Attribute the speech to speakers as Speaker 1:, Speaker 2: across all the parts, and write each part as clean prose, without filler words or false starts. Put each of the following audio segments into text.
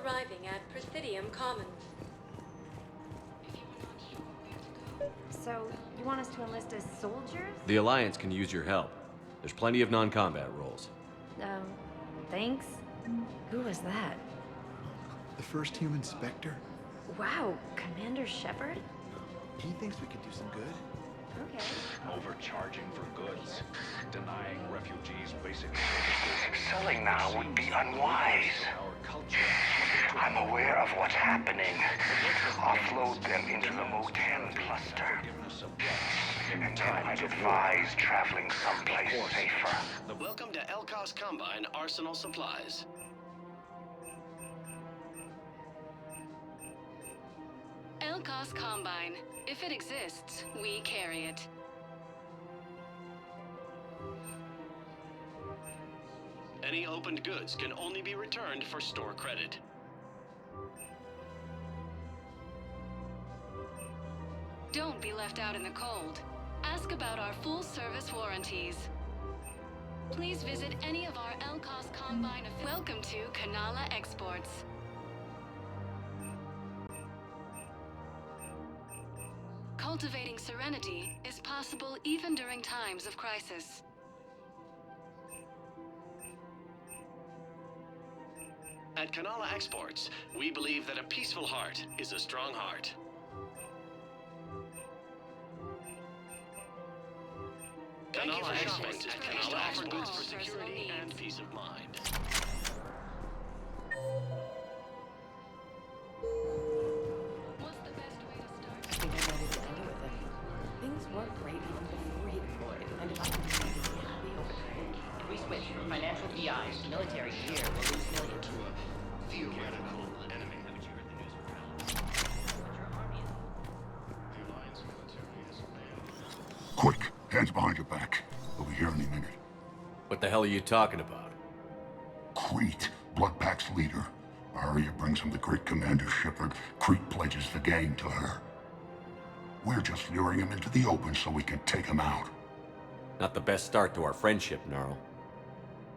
Speaker 1: arriving at Presidium Commons.
Speaker 2: So, you want us to enlist as soldiers?
Speaker 3: The Alliance can use your help. There's plenty of non-combat roles.
Speaker 2: Thanks. Who was that?
Speaker 4: The first human Spectre?
Speaker 2: Wow, Commander Shepard?
Speaker 4: He thinks we could do some good.
Speaker 2: Okay.
Speaker 5: Overcharging for goods, denying refugees basic services.
Speaker 6: Selling now would be unwise.
Speaker 5: Our culture.
Speaker 6: I'm aware of what's happening. Offload them into the Mo-10 cluster. And then I'd advise traveling someplace safer.
Speaker 7: Welcome to Elgato Combine Arsenal Supplies.
Speaker 1: Elgato Combine. If it exists, we carry it.
Speaker 7: Any opened goods can only be returned for store credit.
Speaker 1: Don't be left out in the cold. Ask about our full-service warranties. Please visit any of our Elgato Combine. Welcome to Kanala Exports. Cultivating serenity is possible even during times of crisis.
Speaker 7: At Kanala Exports, we believe that a peaceful heart is a strong heart. Kanala Exports is pleased to offer goods for security and peace of mind.
Speaker 1: What's the best way to start?
Speaker 8: I think I'm ready to end it with it. Things weren't great even before he deployed, and if I can be happy over time.
Speaker 9: If we switch from financial PI to military gear, we'll lose millions.
Speaker 7: To a theoretical enemy. The Alliance military has banned.
Speaker 10: Quick, hands behind your back. We'll be here any minute.
Speaker 3: What the hell are you talking about?
Speaker 10: Crete, Bloodpack's leader. Arya brings him the great Commander Shepard. Crete pledges the gang to her. We're just luring him into the open so we can take him out.
Speaker 3: Not the best start to our friendship, Gnarl.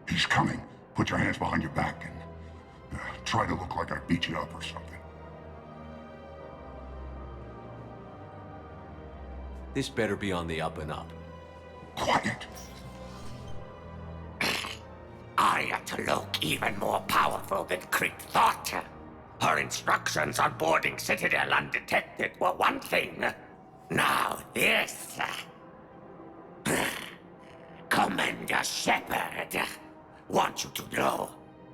Speaker 10: He's coming. Put your hands behind your back and try to look like I beat you up or something.
Speaker 3: This better be on the up and up.
Speaker 10: Quiet!
Speaker 6: Arya to look even more powerful than Crete thought. Her instructions on boarding Citadel undetected were one thing. Now this. Commander Shepard, want you to know,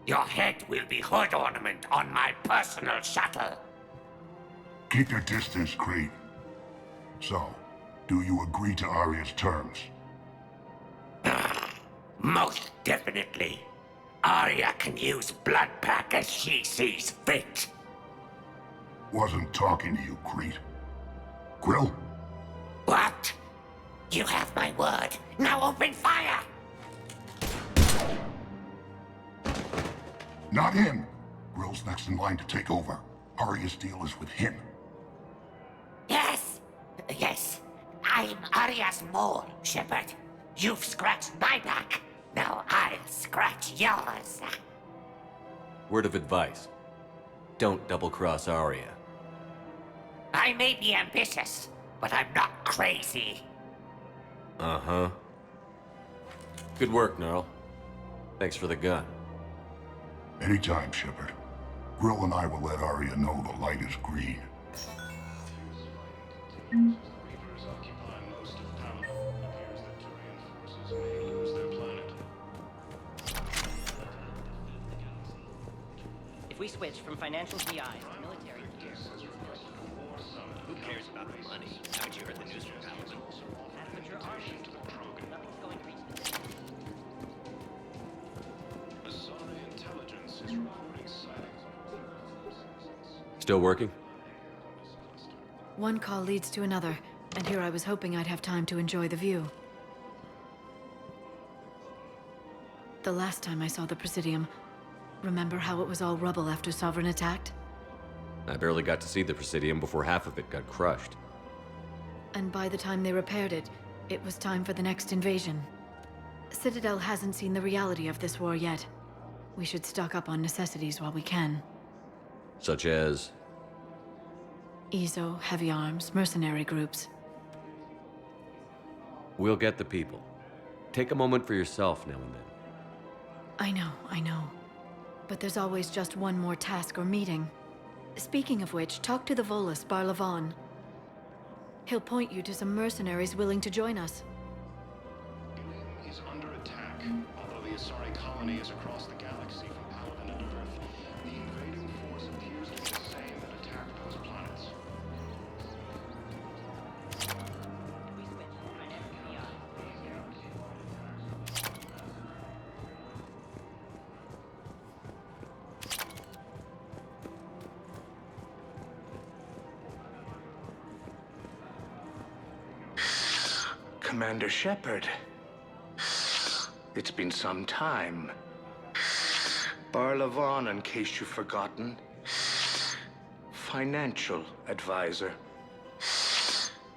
Speaker 6: your head will be hood ornament on my personal shuttle.
Speaker 10: Keep your distance, Crete. So, do you agree to Arya's terms?
Speaker 6: Most definitely. Arya can use Bloodpack as she sees fit.
Speaker 10: Wasn't talking to you, Crete. Grill?
Speaker 6: What? You have my word. Now open fire!
Speaker 10: Not him. Grill's next in line to take over. Arya's deal is with him.
Speaker 6: Yes. I'm Arya's mole, Shepard. You've scratched my back. Now I'll scratch yours.
Speaker 3: Word of advice. Don't double-cross Arya.
Speaker 6: I may be ambitious, but I'm not crazy.
Speaker 3: Uh-huh. Good work, Gnarl. Thanks for the gun.
Speaker 10: Anytime, Shepard. Grill and I will let Arya know the light is green.
Speaker 7: Reapers occupy most of Palace. It appears that Turian forces may lose their planet.
Speaker 9: If we switch from financial PI to military gear,
Speaker 7: Who cares about the money? Haven't you heard the news from Paladin?
Speaker 9: that's what your army is for. Nothing's going to reach the
Speaker 7: Asari intelligence is reporting sightings.
Speaker 3: Still working?
Speaker 11: One call leads to another, and here I was hoping I'd have time to enjoy the view. The last time I saw the Presidium, remember how it was all rubble after Sovereign attacked?
Speaker 3: I barely got to see the Presidium before half of it got crushed.
Speaker 11: And by the time they repaired it, it was time for the next invasion. Citadel hasn't seen the reality of this war yet. We should stock up on necessities while we can.
Speaker 3: Such as?
Speaker 11: EZO, heavy arms, mercenary groups.
Speaker 3: We'll get the people. Take a moment for yourself now and then.
Speaker 11: I know. But there's always just one more task or meeting. Speaking of which, talk to the Volus, Barlavon. He'll point you to some mercenaries willing to join us.
Speaker 7: Is under attack. Although the Asari colony is across the galaxy from Paladin and Earth, the invading force appears to be the same that attacked those planets.
Speaker 5: Commander Shepard. It's been some time. Barlavon, in case you've forgotten. Financial advisor.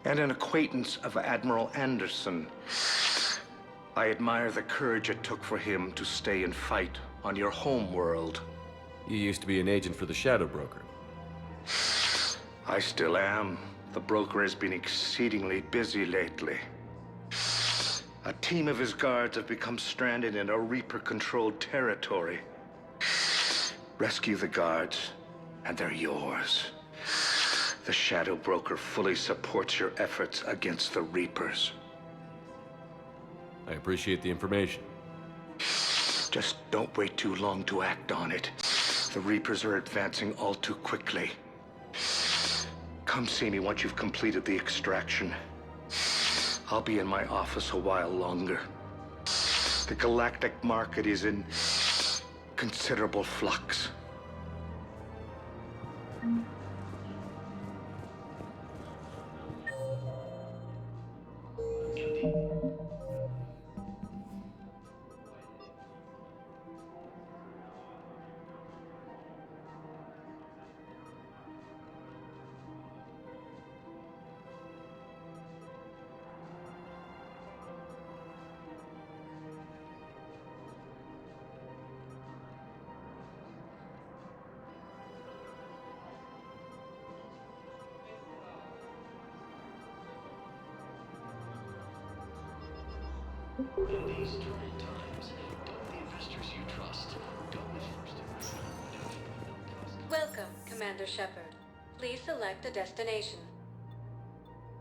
Speaker 5: And an acquaintance of Admiral Anderson. I admire the courage it took for him to stay and fight on your home world.
Speaker 3: You used to be an agent for the Shadow Broker.
Speaker 5: I still am. The broker has been exceedingly busy lately. A team of his guards have become stranded in a Reaper-controlled territory. Rescue the guards, and they're yours. The Shadow Broker fully supports your efforts against the Reapers.
Speaker 3: I appreciate the information.
Speaker 5: Just don't wait too long to act on it. The Reapers are advancing all too quickly. Come see me once you've completed the extraction. I'll be in my office a while longer. The galactic market is in considerable flux.
Speaker 7: In these turbulent times, go with the investors you trust. Go with first.
Speaker 1: Welcome, Commander Shepard. Please select a destination.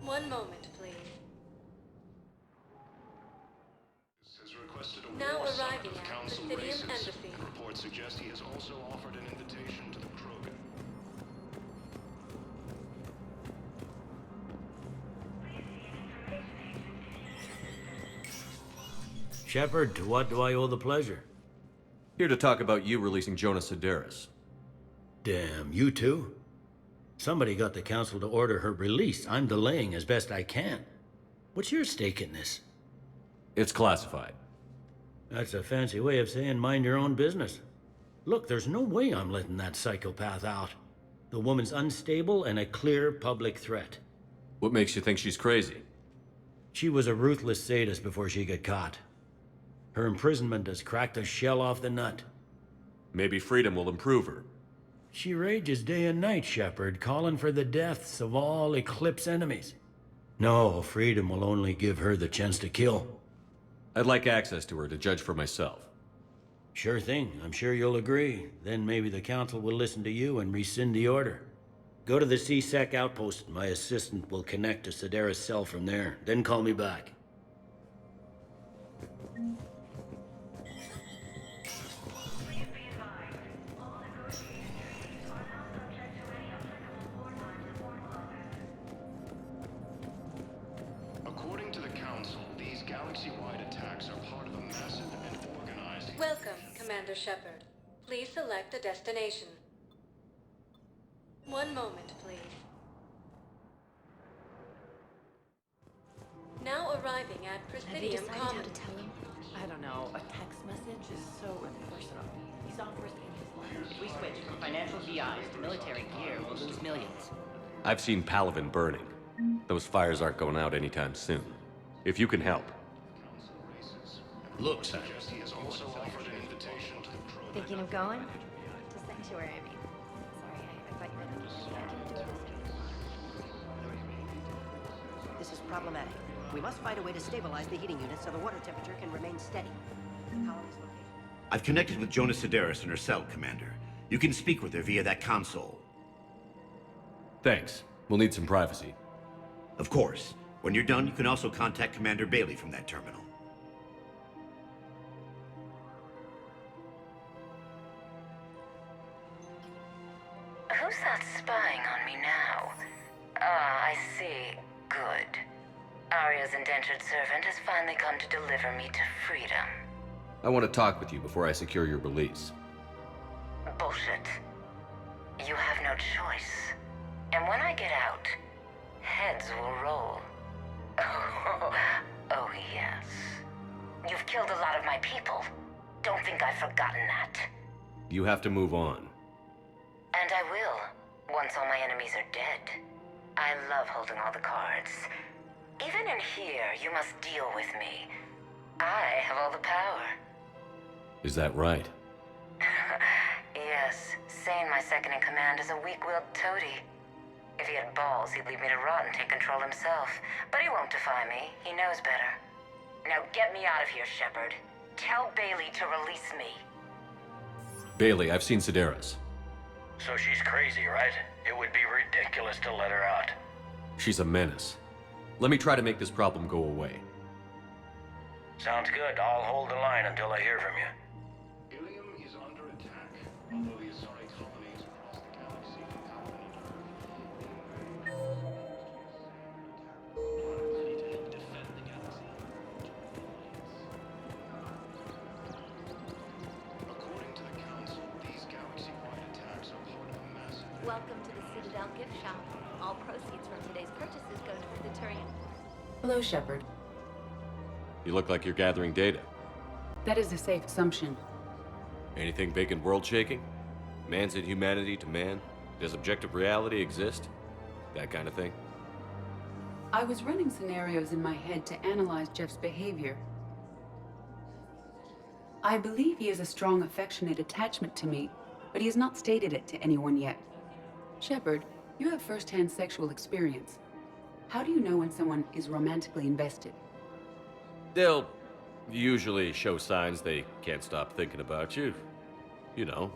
Speaker 1: One moment, please.
Speaker 7: Has requested a
Speaker 1: Now
Speaker 7: war summit
Speaker 1: arriving
Speaker 7: of
Speaker 1: at
Speaker 7: council
Speaker 1: Presidium
Speaker 7: races.
Speaker 1: Embassy.
Speaker 7: Reports suggest he has also offered an invitation to the Krogan.
Speaker 12: Shepard, to what do I owe the pleasure?
Speaker 3: Here to talk about you releasing Jonas Sedaris.
Speaker 12: Damn, you too? Somebody got the council to order her release. I'm delaying as best I can. What's your stake in this?
Speaker 3: It's classified.
Speaker 12: That's a fancy way of saying mind your own business. Look, there's no way I'm letting that psychopath out. The woman's unstable and a clear public threat.
Speaker 3: What makes you think she's crazy?
Speaker 12: She was a ruthless sadist before she got caught. Her imprisonment has cracked the shell off the nut.
Speaker 3: Maybe freedom will improve her.
Speaker 12: She rages day and night, Shepard, calling for the deaths of all Eclipse enemies. No, freedom will only give her the chance to kill.
Speaker 3: I'd like access to her to judge for myself.
Speaker 12: Sure thing, I'm sure you'll agree. Then maybe the council will listen to you and rescind the order. Go to the C-Sec outpost. My assistant will connect to Sedaris' cell from there. Then call me back.
Speaker 7: According to the council, these galaxy-wide attacks are part of a massive and organized...
Speaker 1: Welcome, Commander Shepard. Please select a destination. One moment, please. Now arriving at
Speaker 8: Have you
Speaker 1: Presidium
Speaker 8: decided how
Speaker 1: Commons.
Speaker 8: to tell him? I don't know. A text message is so impersonal. He's on first in his life.
Speaker 9: If we switch from financial VIs to military gear, we'll lose millions.
Speaker 3: I've seen Palaven burning. Those fires aren't going out anytime soon. If you can help.
Speaker 12: Look, son.
Speaker 7: Suggests he has also offered an invitation to the Krogan.
Speaker 2: Thinking of going? To Sanctuary, I mean. Sorry, I
Speaker 13: This is problematic. We must find a way to stabilize the heating unit so the water temperature can remain steady. Colony's location.
Speaker 14: I've connected with Jonas Sedaris in her cell, Commander. You can speak with her via that console.
Speaker 3: Thanks. We'll need some privacy.
Speaker 14: Of course. When you're done, you can also contact Commander Bailey from that terminal.
Speaker 15: Who's that spying on me now? Ah, I see. Good. Arya's indentured servant has finally come to deliver me to freedom.
Speaker 3: I want to talk with you before I secure your release.
Speaker 15: Bullshit. You have no choice. And when I get out, heads will roll. Oh, yes. You've killed a lot of my people. Don't think I've forgotten that.
Speaker 3: You have to move on.
Speaker 15: And I will, once all my enemies are dead. I love holding all the cards. Even in here, you must deal with me. I have all the power.
Speaker 3: Is that right?
Speaker 15: Yes, Sane, my second-in-command, is a weak-willed toady. If he had balls, he'd leave me to rot and take control himself. But he won't defy me. He knows better. Now get me out of here, Shepard. Tell Bailey to release me.
Speaker 3: Bailey, I've seen Sedaris.
Speaker 12: So she's crazy, right? It would be ridiculous to let her out.
Speaker 3: She's a menace. Let me try to make this problem go away.
Speaker 12: Sounds good. I'll hold the line until I hear from you.
Speaker 7: Ilium is under attack, although the Asari colony is across the galaxy from Paladin and According to the Council, these galaxy-wide attacks are part of a massive...
Speaker 16: Welcome to the Citadel gift shop. All proceeds from today's purchases go toward the Turian.
Speaker 17: Hello, Shepard.
Speaker 3: You look like you're gathering data.
Speaker 17: That is a safe assumption.
Speaker 3: Anything big and world-shaking? Man's inhumanity to man? Does objective reality exist? That kind of thing?
Speaker 17: I was running scenarios in my head to analyze Jeff's behavior. I believe he has a strong affectionate attachment to me, but he has not stated it to anyone yet. Shepard, you have first-hand sexual experience. How do you know when someone is romantically invested?
Speaker 3: They'll usually show signs they can't stop thinking about you. You know,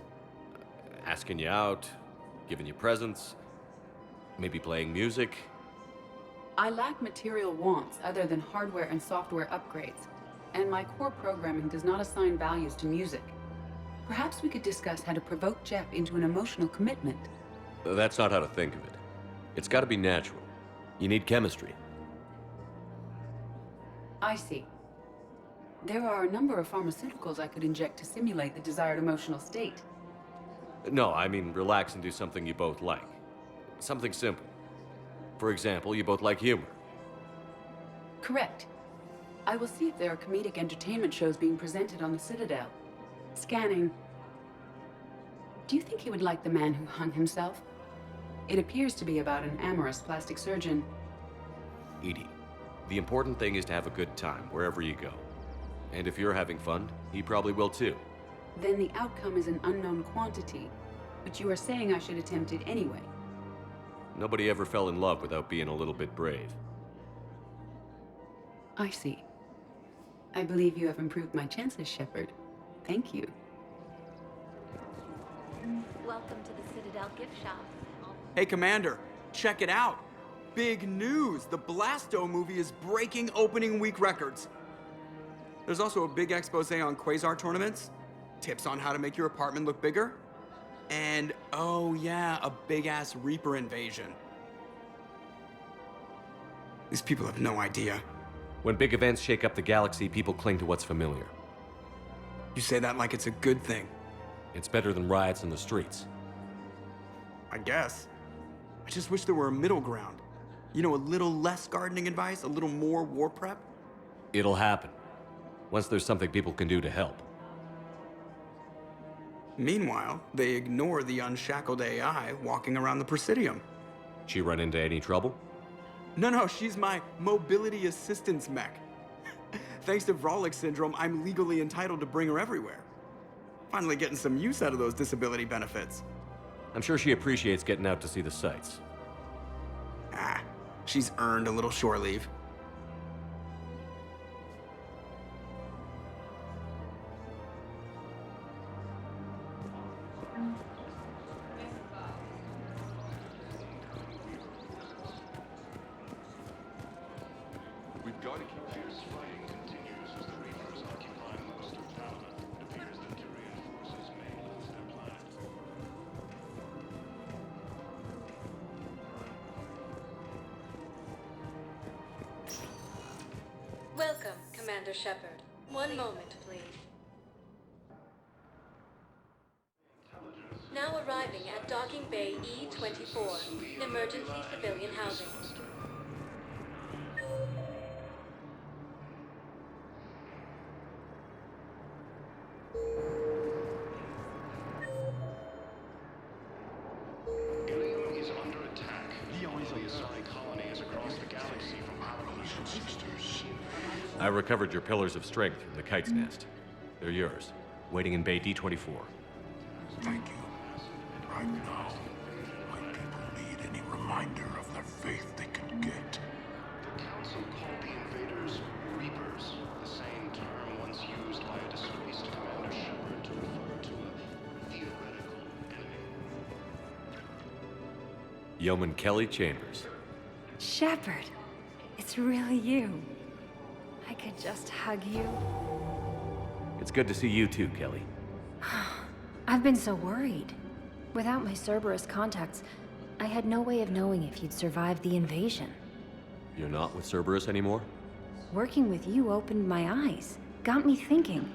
Speaker 3: asking you out, giving you presents, maybe playing music.
Speaker 17: I lack material wants other than hardware and software upgrades, and my core programming does not assign values to music. Perhaps we could discuss how to provoke Jeff into an emotional commitment.
Speaker 3: That's not how to think of it. It's got to be natural. You need chemistry.
Speaker 17: I see. There are a number of pharmaceuticals I could inject to simulate the desired emotional state.
Speaker 3: No, I mean relax and do something you both like. Something simple. For example, you both like humor.
Speaker 17: Correct. I will see if there are comedic entertainment shows being presented on the Citadel. Scanning. Do you think he would like The Man Who Hung Himself? It appears to be about an amorous plastic surgeon.
Speaker 3: Edie, the important thing is to have a good time wherever you go. And if you're having fun, he probably will too.
Speaker 17: Then the outcome is an unknown quantity, but you are saying I should attempt it anyway.
Speaker 3: Nobody ever fell in love without being a little bit brave.
Speaker 17: I see. I believe you have improved my chances, Shepard. Thank you.
Speaker 16: Welcome to the Citadel gift shop.
Speaker 18: Hey, Commander, check it out. Big news! The Blasto movie is breaking opening week records. There's also a big expose on Quasar tournaments, tips on how to make your apartment look bigger, and, oh yeah, a big-ass Reaper invasion. These people have no idea.
Speaker 3: When big events shake up the galaxy, people cling to what's familiar.
Speaker 18: You say that like it's a good thing.
Speaker 3: It's better than riots in the streets.
Speaker 18: I guess. I just wish there were a middle ground. You know, a little less gardening advice, a little more war prep.
Speaker 3: It'll happen. Once there's something people can do to help.
Speaker 18: Meanwhile, they ignore the unshackled AI walking around the Presidium.
Speaker 3: She run into any trouble?
Speaker 18: No, she's my mobility assistance mech. Thanks to Vrolic syndrome, I'm legally entitled to bring her everywhere. Finally getting some use out of those disability benefits.
Speaker 3: I'm sure she appreciates getting out to see the sights.
Speaker 18: She's earned a little shore leave.
Speaker 7: We've got to keep fierce fighting continues as the Reapers occupy most of Paladin. It appears that Tyrian forces may lose their planet.
Speaker 11: Welcome, Commander Shepard. One moment, please. Now arriving at Docking Bay E-24, emergency civilian housing.
Speaker 7: Ilium is under attack. The Asari colony is across the galaxy from Paladin.
Speaker 3: I recovered your pillars of strength from the kite's nest. They're yours, waiting in Bay D24.
Speaker 10: Thank you. Right now, my people need any reminder of their faith they can get.
Speaker 7: The Council called the invaders Reapers, the same term once used by a disgraced Commander Shepard to refer to a theoretical enemy.
Speaker 3: Yeoman Kelly Chambers.
Speaker 2: Shepard, it's really you. I could just hug you.
Speaker 3: It's good to see you too, Kelly.
Speaker 2: I've been so worried. Without my Cerberus contacts, I had no way of knowing if you'd survived the invasion.
Speaker 3: You're not with Cerberus anymore?
Speaker 2: Working with you opened my eyes, got me thinking.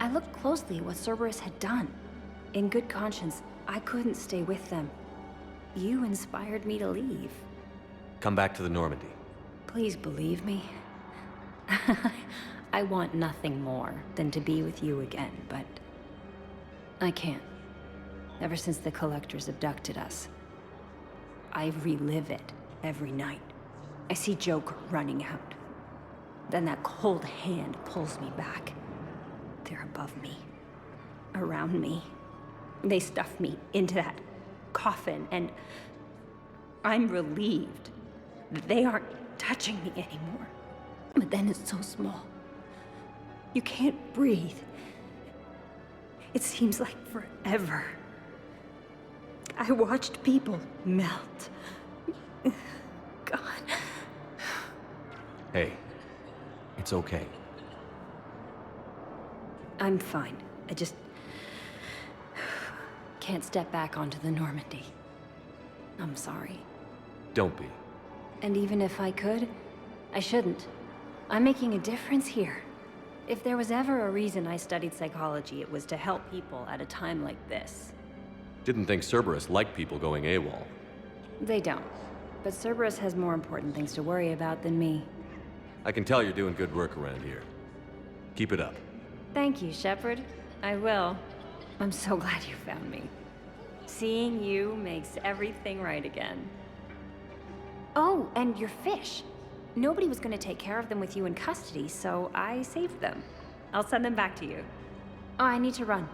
Speaker 2: I looked closely at what Cerberus had done. In good conscience, I couldn't stay with them. You inspired me to leave.
Speaker 3: Come back to the Normandy.
Speaker 2: Please believe me. I want nothing more than to be with you again, but I can't. Ever since the Collectors abducted us, I relive it every night. I see Joker running out. Then that cold hand pulls me back. They're above me, around me. They stuff me into that coffin, and I'm relieved that they aren't touching me anymore. But then it's so small. You can't breathe. It seems like forever. I watched people melt. God.
Speaker 3: Hey, it's okay.
Speaker 2: I'm fine. I just can't step back onto the Normandy. I'm sorry.
Speaker 3: Don't be.
Speaker 2: And even if I could, I shouldn't. I'm making a difference here. If there was ever a reason I studied psychology, it was to help people at a time like this.
Speaker 3: Didn't think Cerberus liked people going AWOL.
Speaker 2: They don't. But Cerberus has more important things to worry about than me.
Speaker 3: I can tell you're doing good work around here. Keep it up.
Speaker 2: Thank you, Shepard. I will. I'm so glad you found me. Seeing you makes everything right again. Oh, and your fish. Nobody was going to take care of them with you in custody, so I saved them. I'll send them back to you. Oh, I need to run.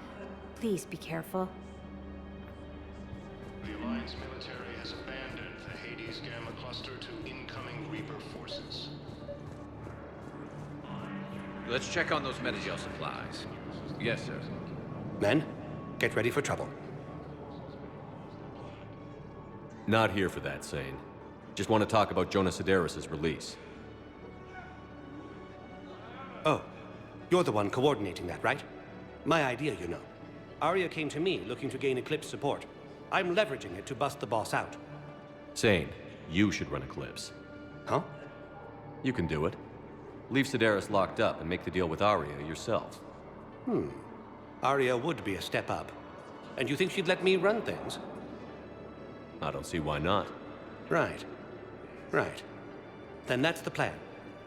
Speaker 2: Please be careful.
Speaker 7: The Alliance military has abandoned the Hades Gamma cluster to incoming Reaper forces.
Speaker 19: Let's check on those Metagel supplies. Yes, sir.
Speaker 6: Men, get ready for trouble.
Speaker 3: Not here for that, Sane. Just want to talk about Jonas Sedaris' release.
Speaker 6: Oh, you're the one coordinating that, right? My idea, you know. Arya came to me looking to gain Eclipse support. I'm leveraging it to bust the boss out.
Speaker 3: Sane, you should run Eclipse.
Speaker 6: Huh?
Speaker 3: You can do it. Leave Sedaris locked up and make the deal with Arya yourself.
Speaker 6: Arya would be a step up. And you think she'd let me run things?
Speaker 3: I don't see why not.
Speaker 6: Right. Right. Then that's the plan.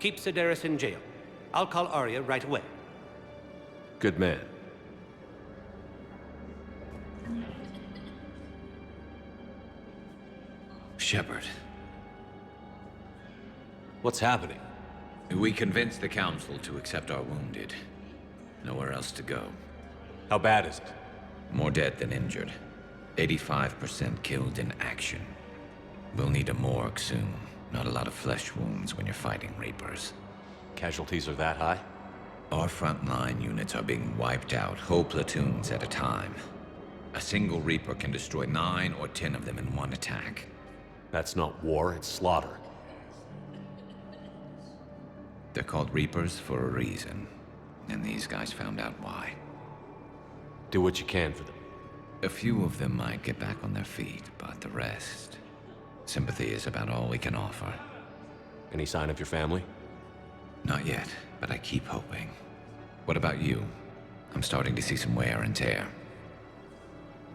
Speaker 6: Keep Sedaris in jail. I'll call Arya right away.
Speaker 3: Good man.
Speaker 19: Shepard.
Speaker 3: What's happening?
Speaker 19: We convinced the Council to accept our wounded. Nowhere else to go.
Speaker 3: How bad is it?
Speaker 19: More dead than injured. 85% killed in action. We'll need a morgue soon. Not a lot of flesh wounds when you're fighting Reapers.
Speaker 3: Casualties are that high?
Speaker 19: Our frontline units are being wiped out, whole platoons at a time. A single Reaper can destroy 9 or 10 of them in one attack.
Speaker 3: That's not war, it's slaughter.
Speaker 19: They're called Reapers for a reason, and these guys found out why.
Speaker 3: Do what you can for them.
Speaker 19: A few of them might get back on their feet, but the rest... sympathy is about all we can offer.
Speaker 3: Any sign of your family?
Speaker 19: Not yet, but I keep hoping. What about you? I'm starting to see some wear and tear.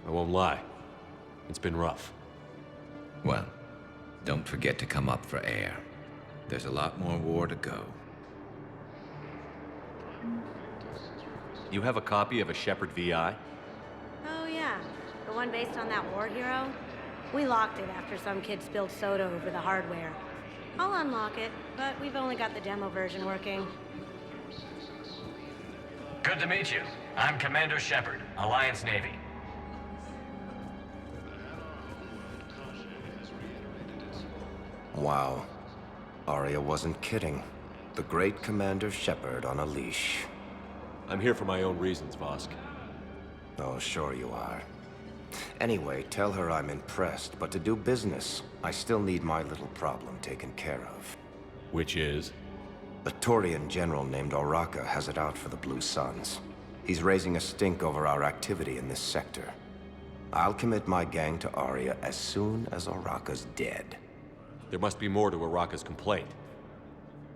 Speaker 3: I won't lie. It's been rough.
Speaker 19: Well, don't forget to come up for air. There's a lot more war to go.
Speaker 3: You have a copy of a Shepard VI?
Speaker 20: Oh yeah, the one based on that war hero? We locked it after some kid spilled soda over the hardware. I'll unlock it, but we've only got the demo version working.
Speaker 21: Good to meet you. I'm Commander Shepard, Alliance Navy.
Speaker 22: Wow. Arya wasn't kidding. The great Commander Shepard on a leash.
Speaker 3: I'm here for my own reasons, Vosk.
Speaker 22: Oh, sure you are. Anyway, tell her I'm impressed, but to do business, I still need my little problem taken care of.
Speaker 3: Which is?
Speaker 22: A Turian general named Oraka has it out for the Blue Suns. He's raising a stink over our activity in this sector. I'll commit my gang to Arya as soon as Oraka's dead.
Speaker 3: There must be more to Oraka's complaint.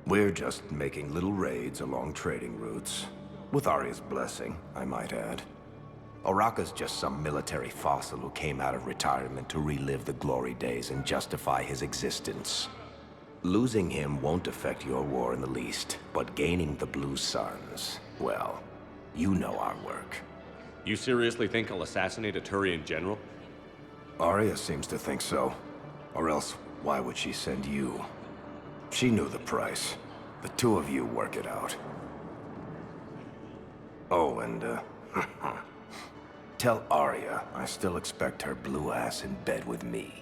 Speaker 22: We're just making little raids along trading routes. With Arya's blessing, I might add. Oraka's just some military fossil who came out of retirement to relive the glory days and justify his existence. Losing him won't affect your war in the least, but gaining the Blue Suns, well, you know our work.
Speaker 3: You seriously think I'll assassinate a Turian general?
Speaker 22: Arya seems to think so. Or else, why would she send you? She knew the price. The two of you work it out. Oh, and, tell Arya I still expect her blue ass in bed with me.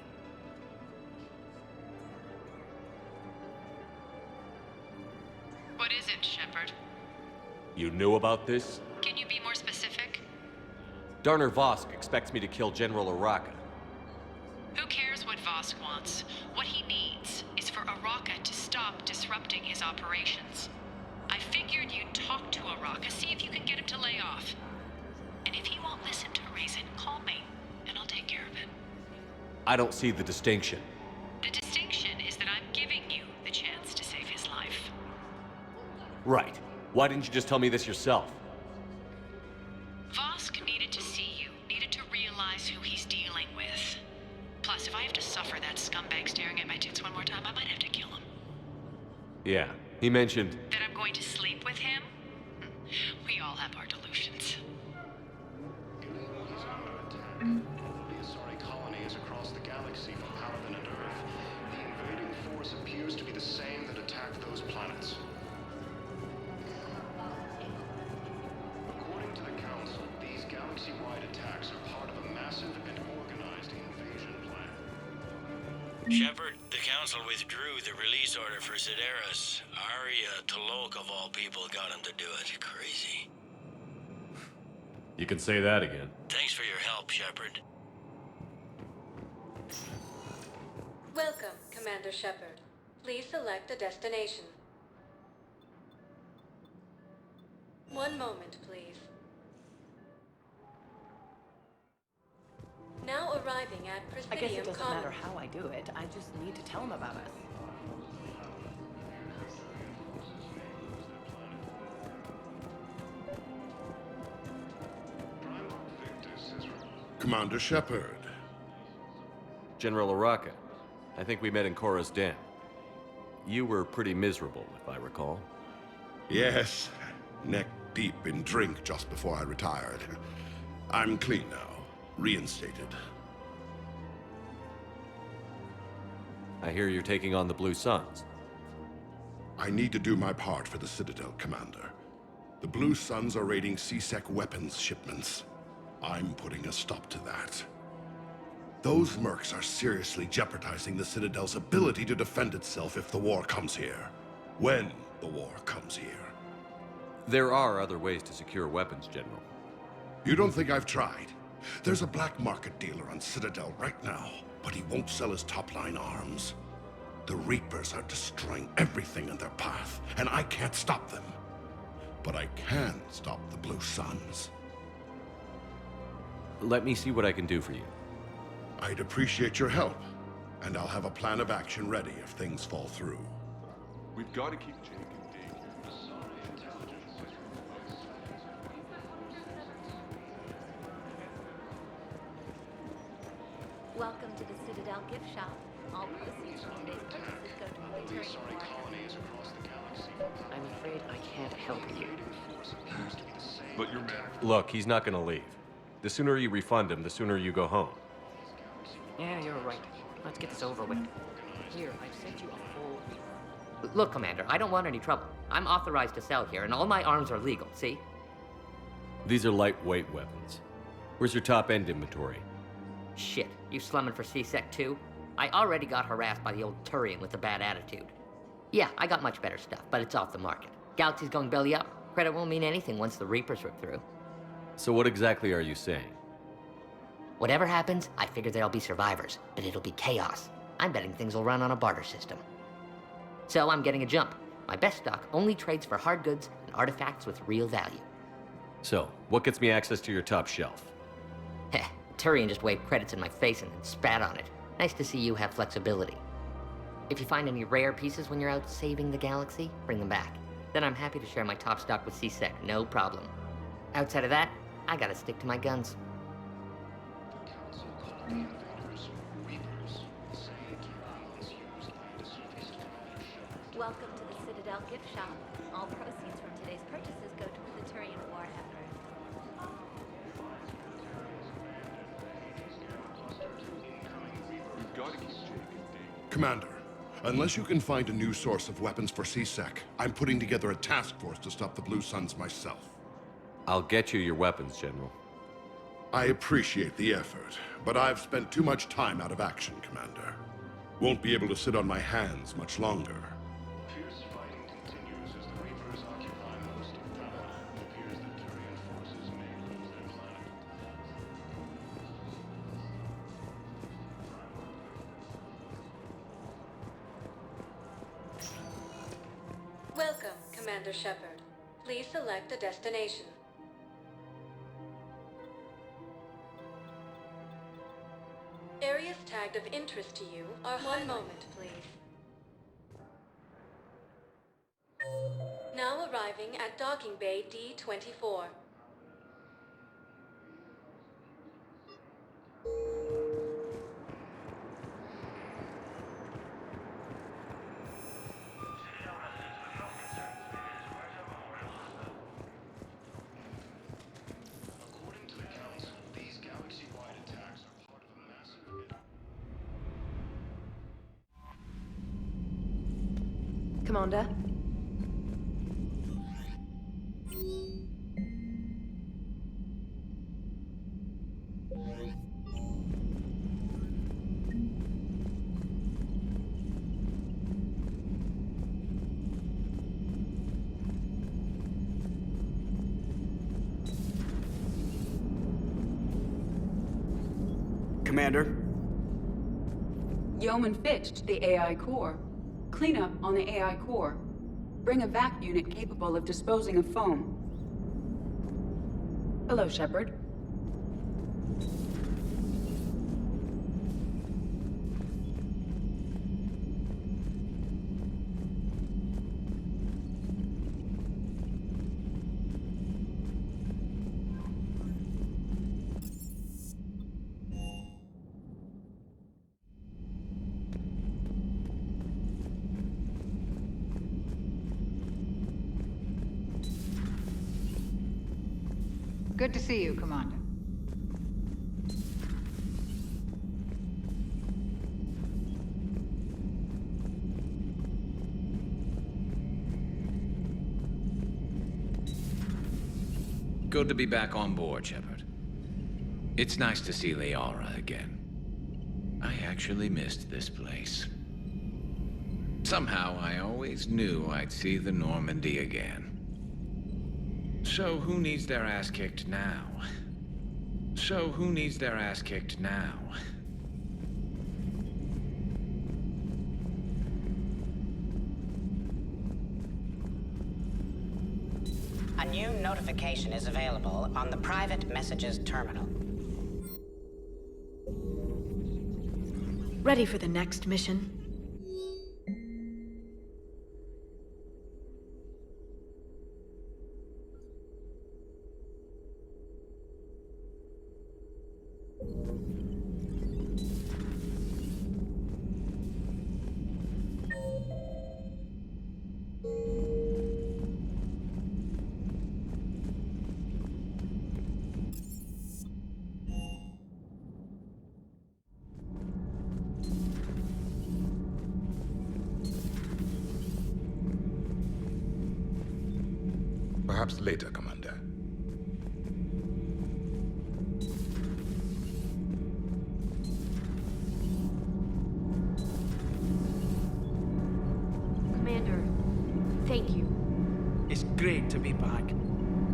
Speaker 23: What is it, Shepard?
Speaker 3: You knew about this?
Speaker 23: Can you be more specific?
Speaker 3: Darner Vosk expects me to kill General Oraka.
Speaker 23: Who cares what Vosk wants? What he needs is for Oraka to stop disrupting his operations. I figured you'd talk to Oraka, see if you can get him to lay off. And if he won't listen to reason, call me, and I'll take care of it.
Speaker 3: I don't see the distinction.
Speaker 23: The distinction is that I'm giving you the chance to save his life.
Speaker 3: Right. Why didn't you just tell me this yourself?
Speaker 23: Vosk needed to see you, needed to realize who he's dealing with. Plus, if I have to suffer that scumbag staring at my tits one more time, I might have to kill him.
Speaker 3: Yeah, he mentioned...
Speaker 23: That I'm going to sleep with him? We all have our delusions.
Speaker 7: The Asari colony is across the galaxy from Paladin and Earth. The invading force appears to be the same that attacked those planets. According to the Council, these galaxy-wide attacks are part of a massive and organized invasion plan.
Speaker 12: Shepard, the Council withdrew the release order for Sedaris. Arya T'Loak, of all people, got him to do it. Crazy.
Speaker 3: You can say that again.
Speaker 12: Thanks for your help, Shepard.
Speaker 1: Welcome, Commander Shepard. Please select a destination. One moment, please. Now arriving at
Speaker 8: I guess it
Speaker 1: Presidium
Speaker 8: doesn't matter
Speaker 1: Commons.
Speaker 8: how I do it. I just need to tell him about us.
Speaker 10: Commander Shepard.
Speaker 3: General Oraka. I think we met in Korra's den. You were pretty miserable, if I recall.
Speaker 10: Yes, neck deep in drink just before I retired. I'm clean now, reinstated.
Speaker 3: I hear you're taking on the Blue Suns.
Speaker 10: I need to do my part for the Citadel, Commander. The Blue Suns are raiding CSEC weapons shipments. I'm putting a stop to that.
Speaker 4: Those mercs are seriously jeopardizing the Citadel's ability to defend itself if the war comes here. When the war comes here.
Speaker 3: There are other ways to secure weapons, General.
Speaker 4: You don't think I've tried? There's a black market dealer on Citadel right now, but he won't sell his top-line arms. The Reapers are destroying everything in their path, and I can't stop them. But I can stop the Blue Suns.
Speaker 3: Let me see what I can do for you.
Speaker 4: I'd appreciate your help, and I'll have a plan of action ready if things fall through.
Speaker 7: We've got to keep Jake and Dave here.
Speaker 16: Welcome to the Citadel gift shop. All proceeds from today's purchases go to military
Speaker 8: I'm afraid I can't help you.
Speaker 7: But your man.
Speaker 3: Look, he's not gonna leave. The sooner you refund him, the sooner you go home.
Speaker 8: Yeah, you're right. Let's get this over with. Here, I've sent you a full... Look, Commander, I don't want any trouble. I'm authorized to sell here, and all my arms are legal, see?
Speaker 3: These are lightweight weapons. Where's your top-end inventory?
Speaker 8: Shit, you slumming for C-Sec too? I already got harassed by the old Turian with a bad attitude. Yeah, I got much better stuff, but it's off the market. Galaxy's going belly up. Credit won't mean anything once the Reapers rip through.
Speaker 3: So what exactly are you saying?
Speaker 8: Whatever happens, I figure there'll be survivors, but it'll be chaos. I'm betting things will run on a barter system. So I'm getting a jump. My best stock only trades for hard goods and artifacts with real value.
Speaker 3: So, what gets me access to your top shelf?
Speaker 8: Heh, Turian just waved credits in my face and then spat on it. Nice to see you have flexibility. If you find any rare pieces when you're out saving the galaxy, bring them back. Then I'm happy to share my top stock with C-Sec, no problem. Outside of that, I gotta stick to my guns.
Speaker 16: Welcome to the Citadel gift shop. All proceeds from today's purchases go to the Turian war effort.
Speaker 7: We've got to keep Jake and Dave.
Speaker 4: Commander, unless you can find a new source of weapons for C-Sec, I'm putting together a task force to stop the Blue Suns myself.
Speaker 3: I'll get you your weapons, General.
Speaker 4: I appreciate the effort, but I've spent too much time out of action, Commander. Won't be able to sit on my hands much longer.
Speaker 7: Fierce fighting continues as the Reapers occupy most of Paladin. It appears that Turian forces may lose their planet.
Speaker 1: Welcome, Commander Shepard. Please select a destination. Areas tagged of interest to you are... One moment, please. Now arriving at Docking Bay D-24.
Speaker 7: According to the Council, these galaxy-wide attacks are part of a massive...
Speaker 5: Commander?
Speaker 18: Commander?
Speaker 17: Yeoman Fitch to the AI core. Cleanup on the AI core. Bring a vac unit capable of disposing of foam. Hello, Shepard.
Speaker 9: Good to see you, Commander.
Speaker 19: Good to be back on board, Shepard. It's nice to see Liara again. I actually missed this place. Somehow, I always knew I'd see the Normandy again. So who needs their ass kicked now? So who needs their ass kicked now?
Speaker 5: A new notification is available on the private messages terminal.
Speaker 11: Ready for the next mission?
Speaker 13: Perhaps later, Commander.
Speaker 14: Commander, thank you.
Speaker 24: It's great to be back.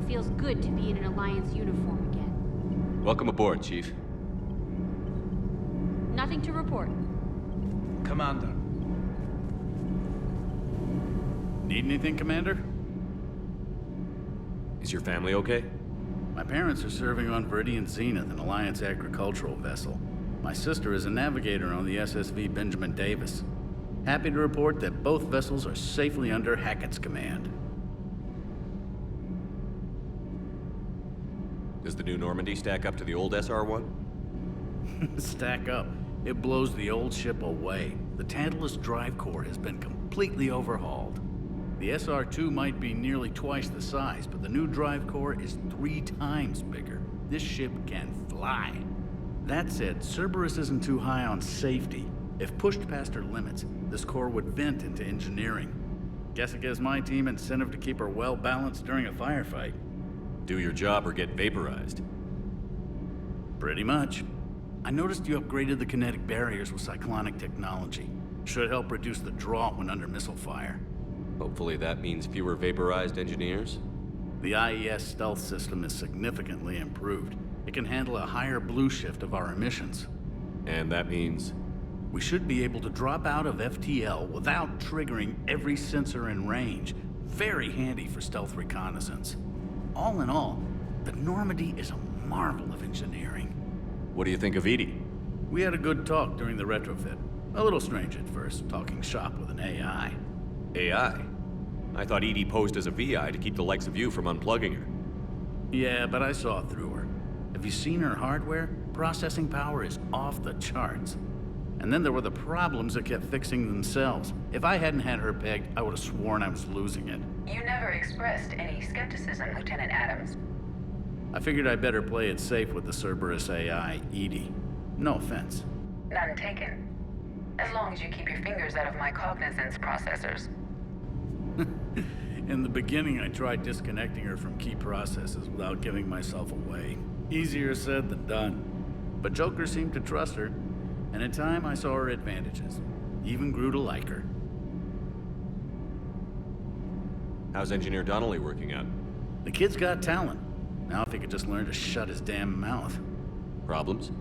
Speaker 14: Feels good to be in an Alliance uniform again.
Speaker 3: Welcome aboard, Chief.
Speaker 14: Nothing to report.
Speaker 24: Commander.
Speaker 25: Need anything, Commander?
Speaker 3: Is your family okay?
Speaker 25: My parents are serving on Viridian Zenith, an Alliance agricultural vessel. My sister is a navigator on the SSV Benjamin Davis. Happy to report that both vessels are safely under Hackett's command.
Speaker 3: Does the new Normandy stack up to the old SR-1?
Speaker 25: Stack up. It blows the old ship away. The Tantalus drive core has been completely overhauled. The SR-2 might be nearly twice the size, but the new drive core is 3 times bigger. This ship can fly. That said, Cerberus isn't too high on safety. If pushed past her limits, this core would vent into engineering. Guess it gives my team incentive to keep her well balanced during a firefight.
Speaker 3: Do your job or get vaporized.
Speaker 25: Pretty much. I noticed you upgraded the kinetic barriers with cyclonic technology. Should help reduce the draw when under missile fire.
Speaker 3: Hopefully that means fewer vaporized engineers?
Speaker 25: The IES stealth system is significantly improved. It can handle a higher blue shift of our emissions.
Speaker 3: And that means?
Speaker 25: We should be able to drop out of FTL without triggering every sensor in range. Very handy for stealth reconnaissance. All in all, the Normandy is a marvel of engineering.
Speaker 3: What do you think of Edie?
Speaker 25: We had a good talk during the retrofit. A little strange at first, talking shop with an AI.
Speaker 3: AI? I thought Edie posed as a VI to keep the likes of you from unplugging her.
Speaker 25: Yeah, but I saw through her. Have you seen her hardware? Processing power is off the charts. And then there were the problems that kept fixing themselves. If I hadn't had her pegged, I would have sworn I was losing it.
Speaker 15: You never expressed any skepticism, Lieutenant Adams.
Speaker 25: I figured I'd better play it safe with the Cerberus AI, Edie. No offense.
Speaker 15: None taken. As long as you keep your fingers out of my cognizance processors.
Speaker 25: In the beginning, I tried disconnecting her from key processes without giving myself away. Easier said than done. But Joker seemed to trust her, and in time I saw her advantages. Even grew to like her.
Speaker 3: How's Engineer Donnelly working out?
Speaker 25: The kid's got talent. Now if he could just learn to shut his damn mouth.
Speaker 3: Problems?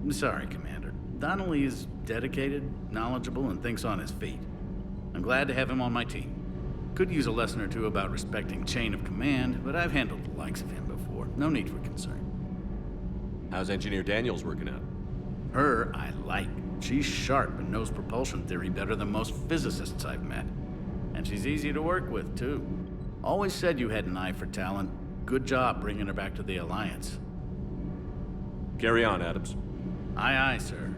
Speaker 25: I'm sorry, Commander. Donnelly is dedicated, knowledgeable, and thinks on his feet. I'm glad to have him on my team. Could use a lesson or two about respecting chain of command, but I've handled the likes of him before. No need for concern.
Speaker 3: How's Engineer Daniels working out?
Speaker 25: Her, I like. She's sharp and knows propulsion theory better than most physicists I've met. And she's easy to work with, too. Always said you had an eye for talent. Good job bringing her back to the Alliance.
Speaker 3: Carry on, Adams.
Speaker 25: Aye, aye, sir.